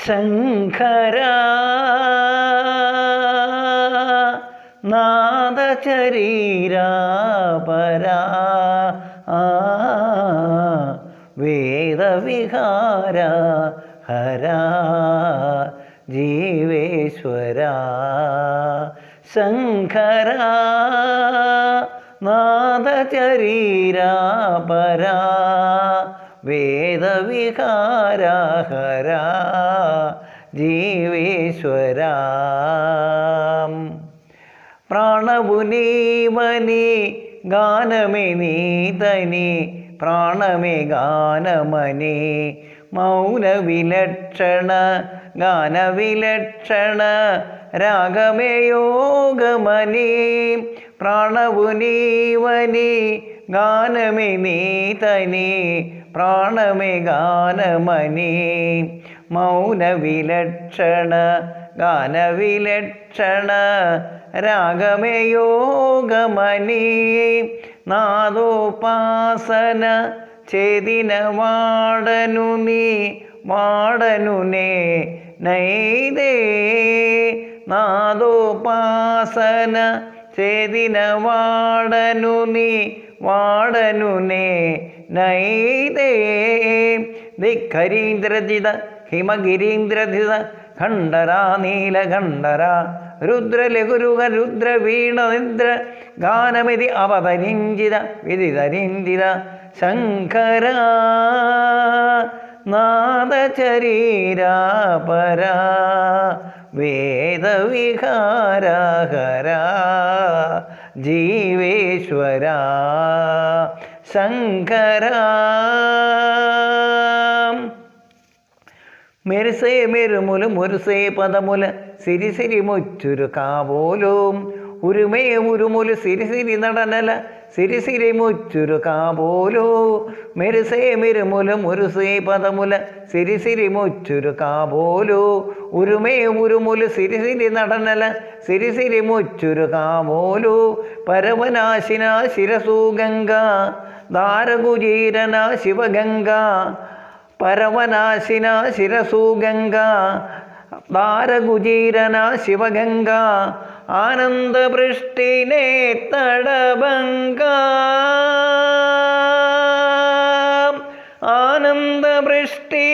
ശങ്കര നാദശരീരാപരാ വേദവിഹാര ഹര ജീവേശ്വര ശങ്കര നാദശരീരാപരാ വേദവിഹാര ഹര ജീവേശ്വര പ്രാണവുനീവനി ഗാനമേ നീതനി പ്രാണമേ ഗാനമനി മൗനവിലക്ഷണ ഗാനവിലക്ഷണ രാഗമേ യോഗമനി പ്രാണവുനീവനി ഗാനമേ നീതനി പ്രാണമേ ഗാനമനി മൗനവിലക്ഷണ ഗാനവിലക്ഷണ രാഗമേ യോഗമനി നാദോപാസന ചേതിന വാടനു നീ വാടനുനേ നൈതേ നാദോപാസന ചേതിന വാടനു നീ വാടനുനേ നൈതേ ദിഖരീന്ദ്രജിത ഹിമഗിരീന്ദ്രധിത ഖണ്ഡര നീലഖണ്ഡര രുദ്രലഘുരുക രുദ്രവീണനിദ്ര ഗാനമിതി അവതരിഞ്ചിത വിദിതരിഞ്ചിത ശങ്കര നാദശരീരാപരാ വേദവിഹാര ഹര ജീവേശ്വര ശങ്കര മെരുസേ മെരുമുല മുരുസേ പദമുല സിരി സിരി മുച്ചുരു കാവോലും ഉരുമേ ഉരുമുല് സിരി സിരി നടനല സിരി സിരി മുച്ചുരു കാവോലോ മെരുസേ മെരുമുല മുരുസേ പദമുല സിരി സിരി മുച്ചുരു കാവോലോ ഉരുമേ ഉരുമുല് സിരി സിരി നടനല സിരി സിരി മുച്ചുരു കാവോലോ പരമനാശിന ശിരസൂ ഗംഗ ധാരകുജീരന ശിവഗംഗ പരമനാശിന ശിരസൂ ഗംഗ ധാരകുജീരന ശിവഗംഗ ആനന്ദവൃഷ്ടിനെ തടഭംഗ ആനന്ദവൃഷ്ടി